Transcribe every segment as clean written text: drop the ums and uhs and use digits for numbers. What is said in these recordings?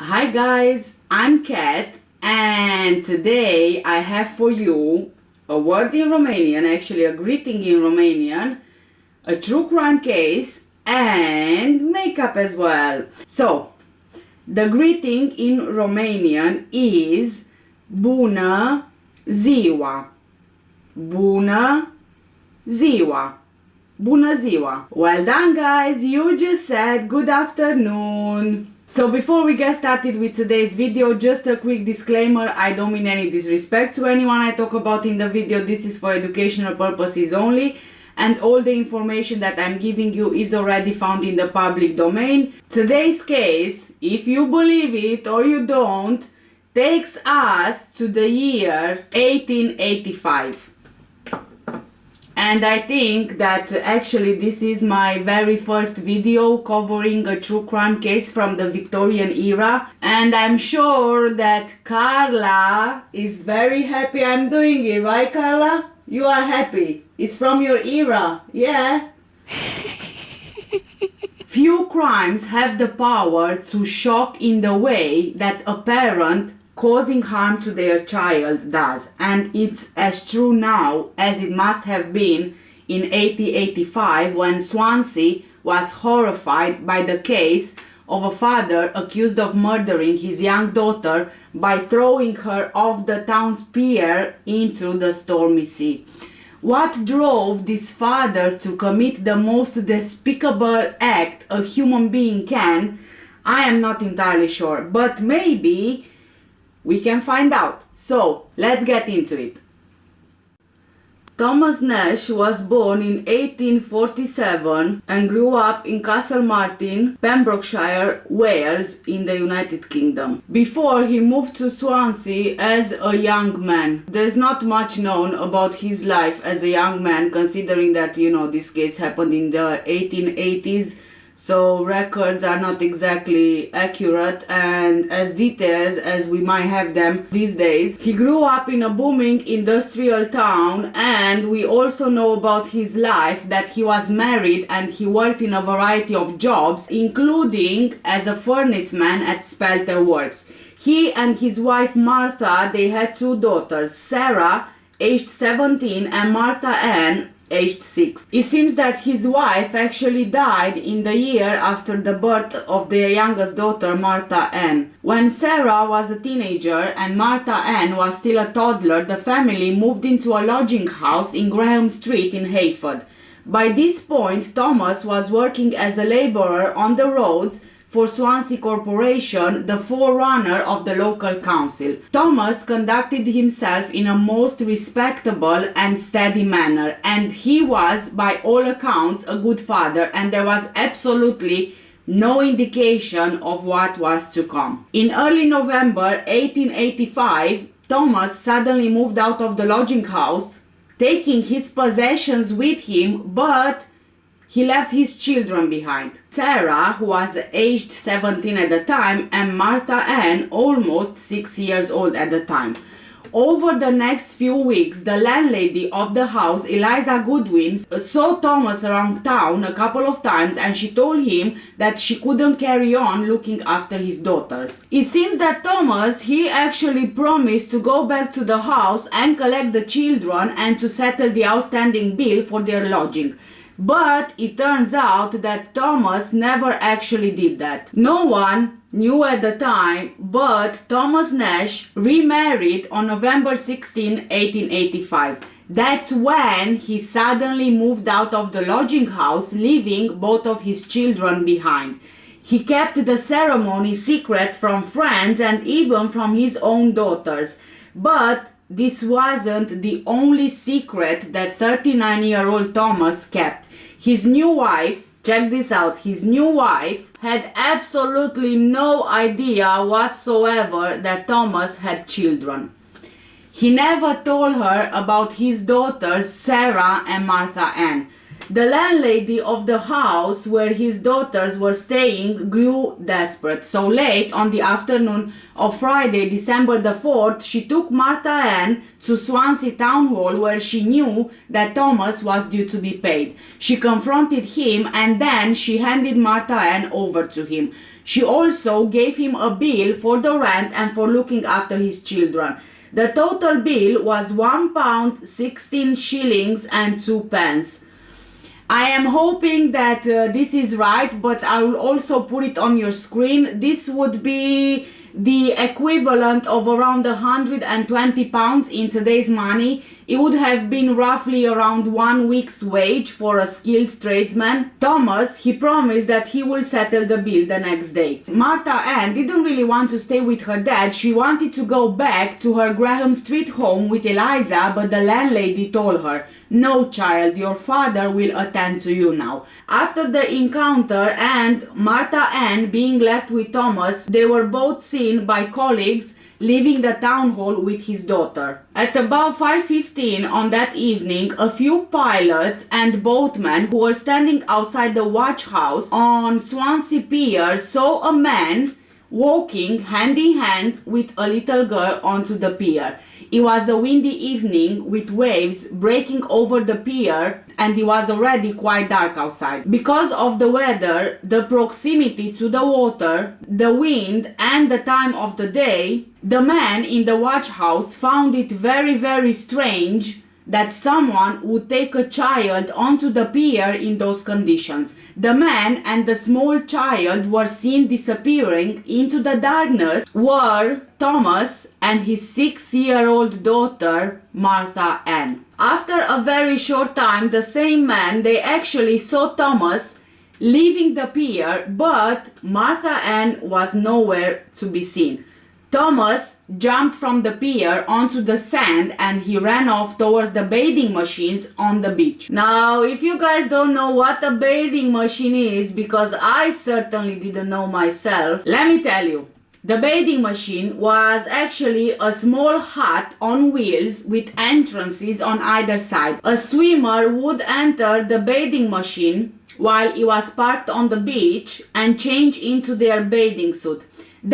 Hi guys, I'm Kat and today I have for you a word in Romanian, actually a greeting in Romanian, a true crime case and makeup as well. So, the greeting in Romanian is Bună ziua. Bună ziua. Bună ziua. Well done guys, you just said good afternoon. So before we get started with today's video, just a quick disclaimer, I don't mean any disrespect to anyone I talk about in the video. This is for educational purposes only, and all the information that I'm giving you is already found in the public domain. Today's case, if you believe it or you don't, takes us to the year 1885. And I think that actually this is my very first video covering a true crime case from the Victorian era, and I'm sure that Carla is very happy I'm doing it, right Carla? You are happy. It's from your era, yeah? Few crimes have the power to shock in the way that a parent causing harm to their child does, and it's as true now as it must have been in 1885 when Swansea was horrified by the case of a father accused of murdering his young daughter by throwing her off the town's pier into the stormy sea. What drove this father to commit the most despicable act a human being can, I am not entirely sure, but maybe we can find out. So, let's get into it. Thomas Nash was born in 1847 and grew up in Castlemartin, Pembrokeshire, Wales, in the United Kingdom. Before he moved to Swansea as a young man. There's not much known about his life as a young man, considering that, this case happened in the 1880s. So records are not exactly accurate and as detailed as we might have them these days. He grew up in a booming industrial town, and we also know about his life that he was married and he worked in a variety of jobs, including as a furnace man at Spelter Works. He and his wife Martha, they had two daughters, Sarah, aged 17, and Martha Ann, aged 6. It seems that his wife actually died in the year after the birth of their youngest daughter, Martha Ann. When Sarah was a teenager and Martha Ann was still a toddler, the family moved into a lodging house in Graham Street in Hayford. By this point, Thomas was working as a laborer on the roads for Swansea Corporation, the forerunner of the local council. Thomas conducted himself in a most respectable and steady manner, and he was, by all accounts, a good father, and there was absolutely no indication of what was to come. In early November 1885, Thomas suddenly moved out of the lodging house, taking his possessions with him, but he left his children behind. Sarah, who was aged 17 at the time, and Martha Ann, almost 6 years old at the time. Over the next few weeks, the landlady of the house, Eliza Goodwin, saw Thomas around town a couple of times, and she told him that she couldn't carry on looking after his daughters. It seems that Thomas, he actually promised to go back to the house and collect the children and to settle the outstanding bill for their lodging. But it turns out that Thomas never actually did that. No one knew at the time, but Thomas Nash remarried on November 16, 1885. That's when he suddenly moved out of the lodging house, leaving both of his children behind. He kept the ceremony secret from friends and even from his own daughters. But this wasn't the only secret that 39-year-old Thomas kept. His new wife, check this out, his new wife had absolutely no idea whatsoever that Thomas had children. He never told her about his daughters Sarah and Martha Ann. The landlady of the house where his daughters were staying grew desperate, so late on the afternoon of Friday, December the 4th, she took Martha Ann to Swansea Town Hall where she knew that Thomas was due to be paid. She confronted him and then she handed Martha Ann over to him. She also gave him a bill for the rent and for looking after his children. The total bill was £1, 16 shillings and 2 pence. I am hoping that this is right, but I will also put it on your screen. This would be the equivalent of around £120 in today's money. It would have been roughly around 1 week's wage for a skilled tradesman. Thomas, he promised that he will settle the bill the next day. Martha Ann didn't really want to stay with her dad. She wanted to go back to her Graham Street home with Eliza, but the landlady told her, "No, child, your father will attend to you now." After the encounter and Martha Ann being left with Thomas, they were both seen by colleagues leaving the town hall with his daughter. At about 5:15 on that evening, a few pilots and boatmen who were standing outside the watch house on Swansea pier saw a man walking hand in hand with a little girl onto the pier. It was a windy evening with waves breaking over the pier, and it was already quite dark outside. Because of the weather, the proximity to the water, the wind and the time of the day, the man in the watch house found it very strange that someone would take a child onto the pier in those conditions. The man and the small child were seen disappearing into the darkness were Thomas and his 6-year-old daughter, Martha Ann. After a very short time, the same man, they actually saw Thomas leaving the pier, but Martha Ann was nowhere to be seen. Thomas jumped from the pier onto the sand and he ran off towards the bathing machines on the beach. Now, if you guys don't know what a bathing machine is, because I certainly didn't know myself, let me tell you. The bathing machine was actually a small hut on wheels with entrances on either side. A swimmer would enter the bathing machine while he was parked on the beach and change into their bathing suit.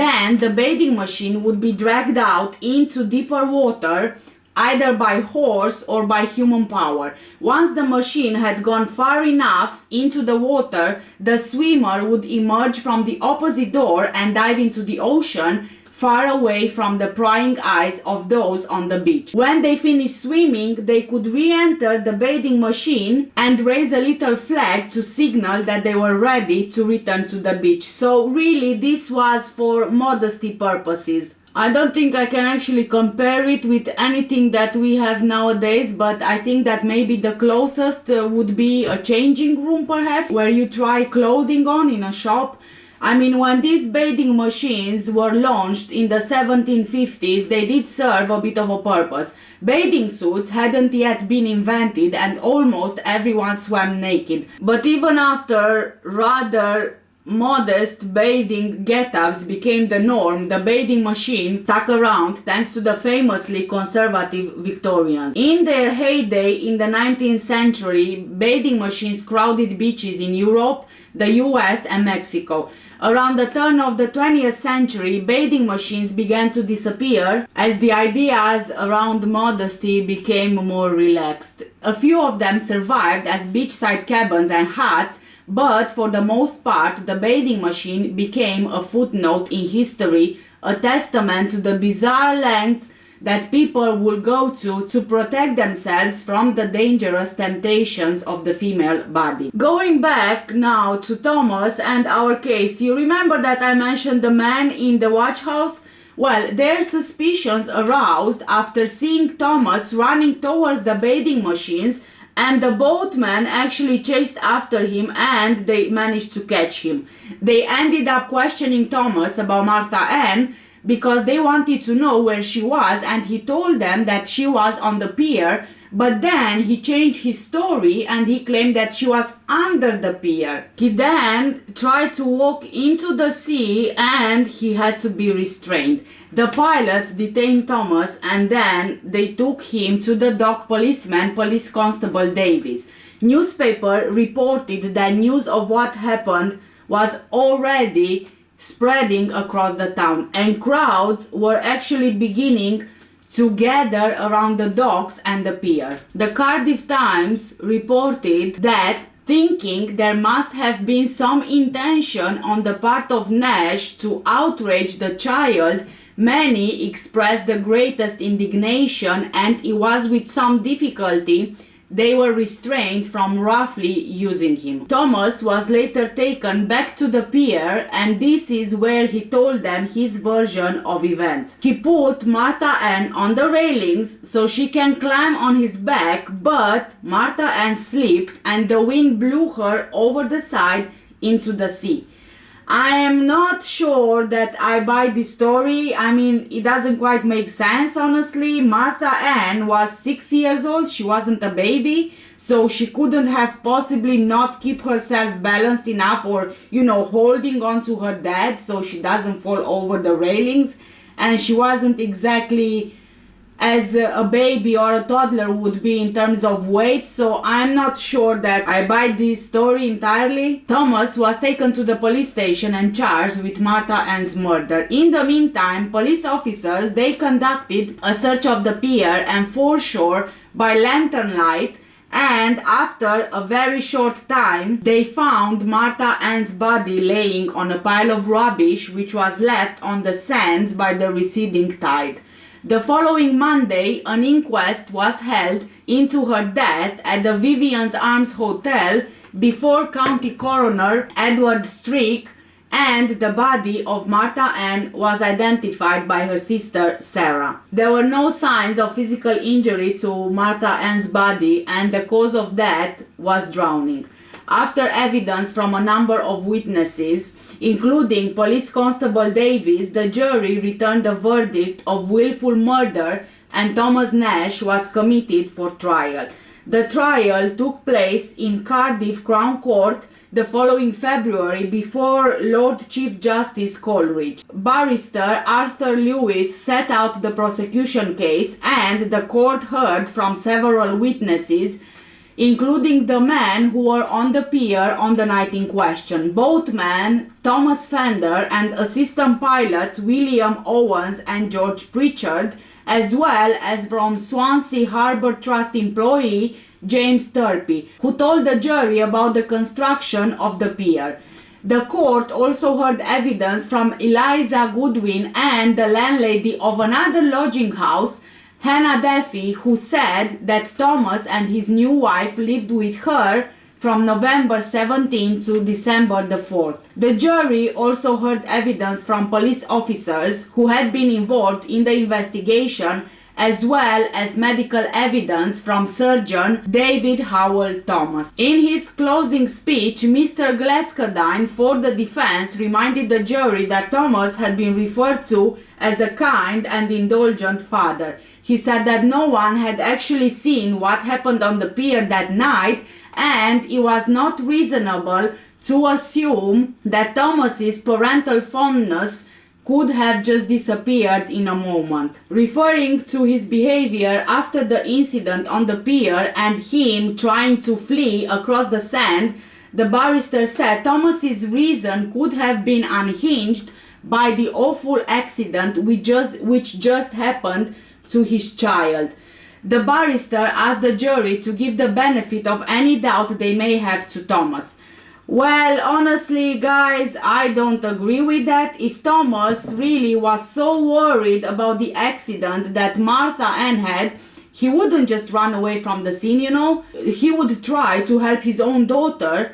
Then the bathing machine would be dragged out into deeper water, either by horse or by human power. Once the machine had gone far enough into the water, the swimmer would emerge from the opposite door and dive into the ocean, far away from the prying eyes of those on the beach. When they finished swimming, they could re-enter the bathing machine and raise a little flag to signal that they were ready to return to the beach. So really, this was for modesty purposes. I don't think I can actually compare it with anything that we have nowadays, but I think that maybe the closest would be a changing room, perhaps, where you try clothing on in a shop. I mean, when these bathing machines were launched in the 1750s, they did serve a bit of a purpose. Bathing suits hadn't yet been invented and almost everyone swam naked. But even after rather modest bathing get-ups became the norm, the bathing machine stuck around thanks to the famously conservative Victorians. In their heyday in the 19th century, bathing machines crowded beaches in Europe, the US and Mexico. Around the turn of the 20th century, bathing machines began to disappear as the ideas around modesty became more relaxed. A few of them survived as beachside cabins and huts, but for the most part, the bathing machine became a footnote in history, a testament to the bizarre lengths that people will go to protect themselves from the dangerous temptations of the female body. Going back now to Thomas and our case, you remember that I mentioned the man in the watch house? Well, their suspicions aroused after seeing Thomas running towards the bathing machines, and the boatman actually chased after him and they managed to catch him. They ended up questioning Thomas about Martha Ann because they wanted to know where she was, and he told them that she was on the pier, but then he changed his story and he claimed that she was under the pier. He then tried to walk into the sea and he had to be restrained. The pilots detained Thomas and then they took him to the dock policeman, Police Constable Davis. Newspaper reported that news of what happened was already spreading across the town, and crowds were actually beginning to gather around the docks and the pier. The Cardiff Times reported that Thinking there must have been some intention on the part of Nash to outrage the child, many expressed the greatest indignation, and it was with some difficulty they were restrained from roughly using him. Thomas was later taken back to the pier, and this is where he told them his version of events. He put Martha Ann on the railings so she can climb on his back, but Martha Ann slipped and the wind blew her over the side into the sea. I am not sure that I buy this story. I mean, it doesn't quite make sense, honestly. Martha Ann was 6 years old. She wasn't a baby, so she couldn't have possibly not keep herself balanced enough, or, holding on to her dad so she doesn't fall over the railings. And she wasn't exactly as a baby or a toddler would be in terms of weight, so I'm not sure that I buy this story entirely. Thomas was taken to the police station and charged with Martha Ann's murder. In the meantime, police officers, they conducted a search of the pier and foreshore by lantern light, and after a very short time they found Martha Ann's body laying on a pile of rubbish which was left on the sands by the receding tide. The following Monday, an inquest was held into her death at the Vivian's Arms Hotel before County Coroner Edward Strick, and the body of Martha Ann was identified by her sister Sarah. There were no signs of physical injury to Martha Ann's body, and the cause of death was drowning. After evidence from a number of witnesses, including Police Constable Davis, the jury returned a verdict of willful murder, and Thomas Nash was committed for trial. The trial took place in Cardiff Crown Court the following February before Lord Chief Justice Coleridge. Barrister Arthur Lewis set out the prosecution case, and the court heard from several witnesses, including the men who were on the pier on the night in question. Both men, Thomas Fender, and assistant pilots William Owens and George Pritchard, as well as from Swansea Harbour Trust employee James Turpey, who told the jury about the construction of the pier. The court also heard evidence from Eliza Goodwin and the landlady of another lodging house, Hannah Duffy, who said that Thomas and his new wife lived with her from November 17 to December the 4th. The jury also heard evidence from police officers who had been involved in the investigation, as well as medical evidence from surgeon David Howell Thomas. In his closing speech, Mr. Glaskadine for the defense reminded the jury that Thomas had been referred to as a kind and indulgent father. He said that no one had actually seen what happened on the pier that night, and it was not reasonable to assume that Thomas's parental fondness could have just disappeared in a moment. Referring to his behavior after the incident on the pier and him trying to flee across the sand, the barrister said Thomas's reason could have been unhinged by the awful accident which just happened to his child. The barrister asked the jury to give the benefit of any doubt they may have to Thomas. Well, honestly, guys, I don't agree with that. If Thomas really was so worried about the accident that Martha Ann had, he wouldn't just run away from the scene, He would try to help his own daughter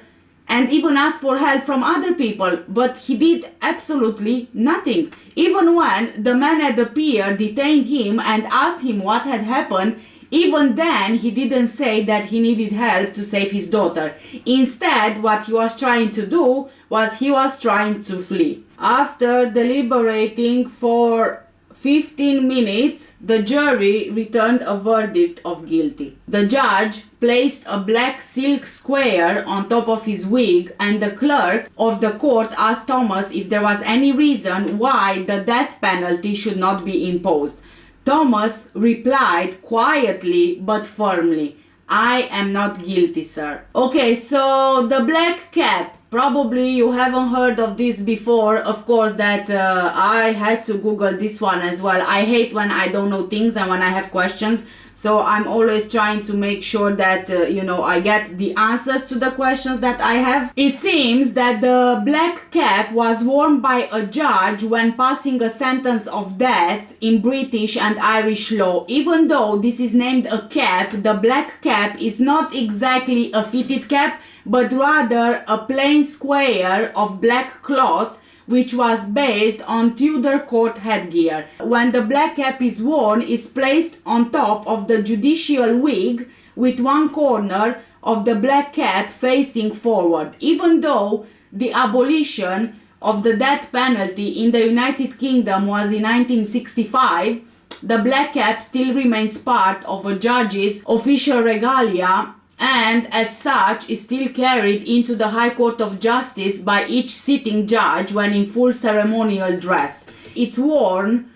and even ask for help from other people, but he did absolutely nothing. Even when the man at the pier detained him and asked him what had happened, even then he didn't say that he needed help to save his daughter. Instead, what he was trying to do was he was trying to flee. After deliberating for 15 minutes, the jury returned a verdict of guilty. The judge placed a black silk square on top of his wig, and the clerk of the court asked Thomas if there was any reason why the death penalty should not be imposed. Thomas replied quietly but firmly, "I am not guilty, sir." Okay, so the black cap, Probably you haven't heard of this before. Of course that I had to Google this one as well. I hate when I don't know things and when I have questions. So I'm always trying to make sure that, you know, I get the answers to the questions that I have. It seems that the black cap was worn by a judge when passing a sentence of death in British and Irish law. Even though this is named a cap, the black cap is not exactly a fitted cap, but rather a plain square of black cloth which was based on Tudor court headgear. When the black cap is worn, it's placed on top of the judicial wig with one corner of the black cap facing forward. Even though the abolition of the death penalty in the United Kingdom was in 1965, the black cap still remains part of a judge's official regalia, and as such is still carried into the High Court of Justice by each sitting judge when in full ceremonial dress. It's worn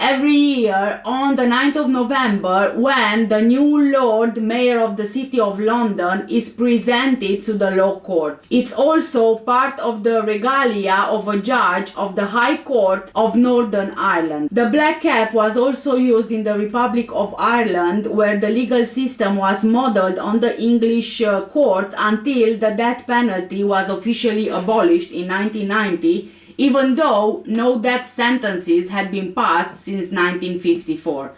every year on the 9th of November when the new Lord Mayor of the City of London is presented to the law court. It's also part of the regalia of a judge of the High Court of Northern Ireland. The black cap was also used in the Republic of Ireland, where the legal system was modelled on the English courts until the death penalty was officially abolished in 1990, even though no death sentences had been passed since 1954.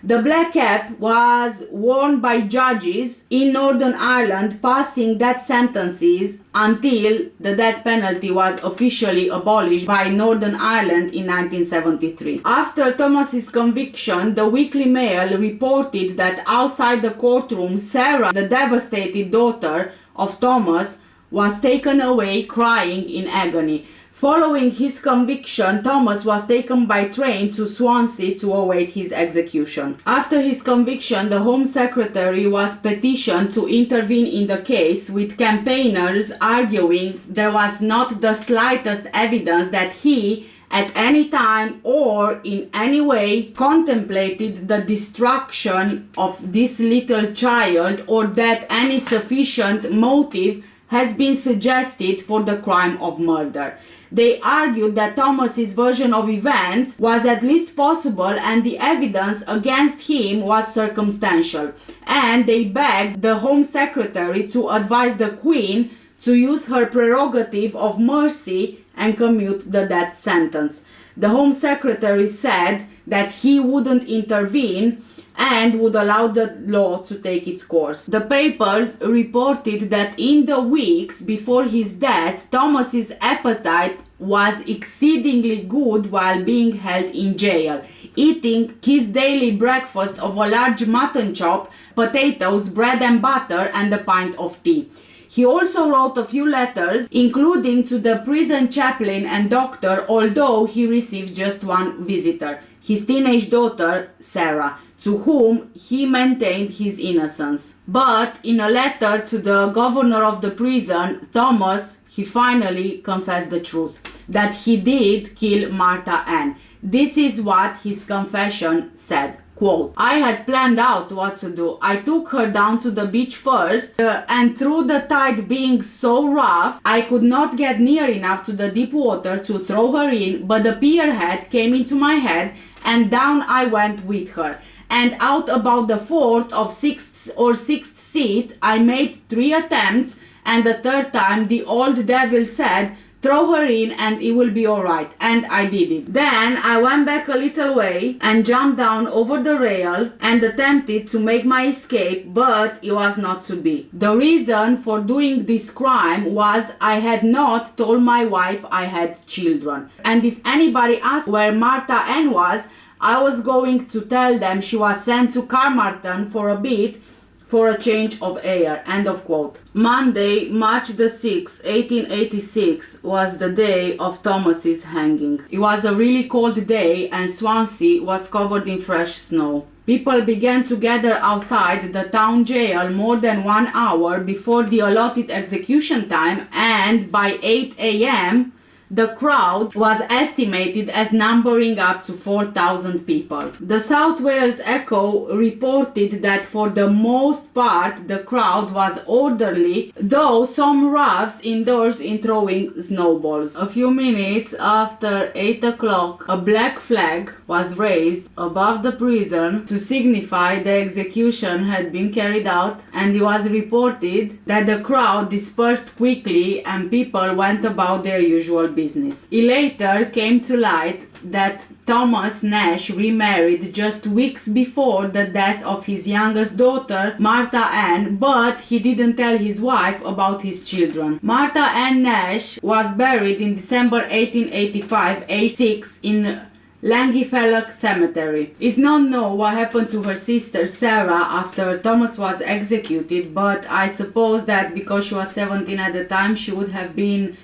The black cap was worn by judges in Northern Ireland passing death sentences until the death penalty was officially abolished by Northern Ireland in 1973. After Thomas's conviction, the Weekly Mail reported that outside the courtroom, Sarah, the devastated daughter of Thomas, was taken away crying in agony. Following his conviction, Thomas was taken by train to Swansea to await his execution. After his conviction, the Home Secretary was petitioned to intervene in the case, with campaigners arguing there was not the slightest evidence that he, at any time or in any way, contemplated the destruction of this little child, or that any sufficient motive has been suggested for the crime of murder. They argued that Thomas's version of events was at least possible and the evidence against him was circumstantial, and they begged the Home Secretary to advise the Queen to use her prerogative of mercy and commute the death sentence. The Home Secretary said that he wouldn't intervene and would allow the law to take its course. The papers reported that in the weeks before his death, Thomas's appetite was exceedingly good while being held in jail, eating his daily breakfast of a large mutton chop, potatoes, bread and butter, and a pint of tea. He also wrote a few letters, including to the prison chaplain and doctor, although he received just one visitor, his teenage daughter, Sarah, to whom he maintained his innocence. But in a letter to the governor of the prison, Thomas, he finally confessed the truth, that he did kill Martha Ann. This is what his confession said. Quote, "I had planned out what to do. I took her down to the beach first, and through the tide being so rough, I could not get near enough to the deep water to throw her in, but the pier head came into my head, and down I went with her. And out about the fourth or sixth seat, I made 3 attempts, and the third time the old devil said, 'Throw her in and it will be alright,' and I did it. Then I went back a little way and jumped down over the rail and attempted to make my escape, but it was not to be. The reason for doing this crime was I had not told my wife I had children. And if anybody asked where Martha Ann was, I was going to tell them she was sent to Carmarthen for a bit for a change of air." End of quote. Monday, March the 6th, 1886 was the day of Thomas's hanging. It was a really cold day and Swansea was covered in fresh snow. People began to gather outside the town jail more than 1 hour before the allotted execution time, and by 8 a.m. The crowd was estimated as numbering up to 4,000 people. The South Wales Echo reported that for the most part the crowd was orderly, though some roughs indulged in throwing snowballs. A few minutes after 8 o'clock, a black flag was raised above the prison to signify the execution had been carried out, and it was reported that the crowd dispersed quickly and people went about their usual business. It later came to light that Thomas Nash remarried just weeks before the death of his youngest daughter, Martha Ann, but he didn't tell his wife about his children. Martha Ann Nash was buried in December 1885, age 6, in Langfellow Cemetery. It's not known what happened to her sister Sarah after Thomas was executed, but I suppose that because she was 17 at the time, she would have been,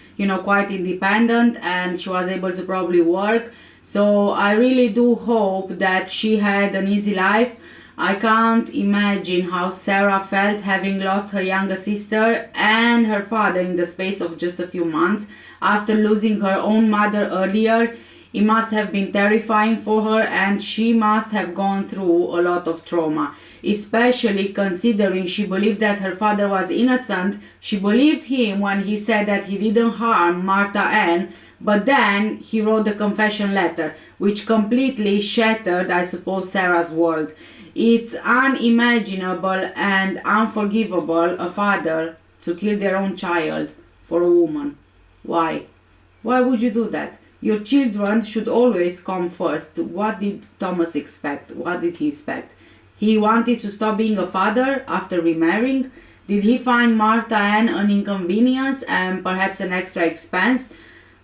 quite independent, and she was able to probably work. So I really do hope that she had an easy life. I can't imagine how Sarah felt having lost her younger sister and her father in the space of just a few months after losing her own mother earlier. It must have been terrifying for her, and she must have gone through a lot of trauma, especially considering she believed that her father was innocent. She believed him when he said that he didn't harm Martha Ann, but then he wrote the confession letter, which completely shattered, I suppose, Sarah's world. It's unimaginable and unforgivable a father to kill their own child for a woman. Why? Why would you do that? Your children should always come first. What did Thomas expect? What did he expect? He wanted to stop being a father after remarrying? Did he find Martha Ann an inconvenience and perhaps an extra expense?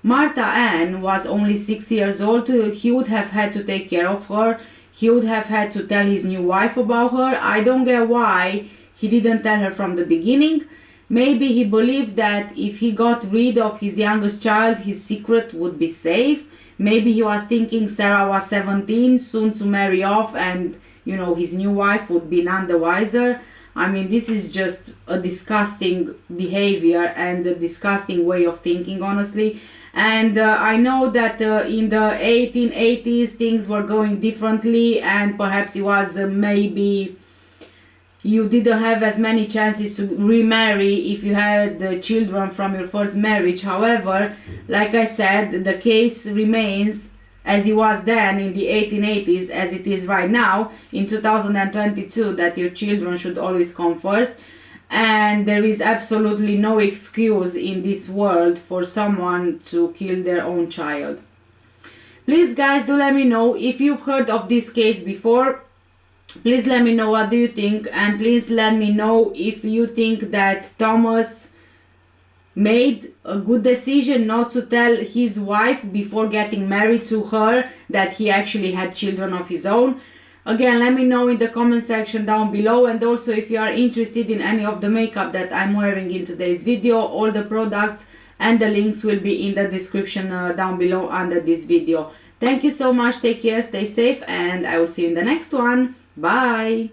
Martha Ann was only 6 years old. He would have had to take care of her. He would have had to tell his new wife about her. I don't get why he didn't tell her from the beginning. Maybe he believed that if he got rid of his youngest child, his secret would be safe. Maybe he was thinking Sarah was 17, soon to marry off, and his new wife would be none the wiser. I mean, this is just a disgusting behavior and a disgusting way of thinking, honestly. And I know that in the 1880s things were going differently, and perhaps it was maybe you didn't have as many chances to remarry if you had children from your first marriage. However, like I said, the case remains as it was then in the 1880s as it is right now in 2022, that your children should always come first, and there is absolutely no excuse in this world for someone to kill their own child. Please guys, do let me know if you've heard of this case before. Please let me know what do you think, and please let me know if you think that Thomas made a good decision not to tell his wife before getting married to her that he actually had children of his own. Again, let me know in the comment section down below, and also if you are interested in any of the makeup that I'm wearing in today's video, all the products and the links will be in the description down below under this video. Thank you so much, take care, stay safe, and I will see you in the next one. Bye!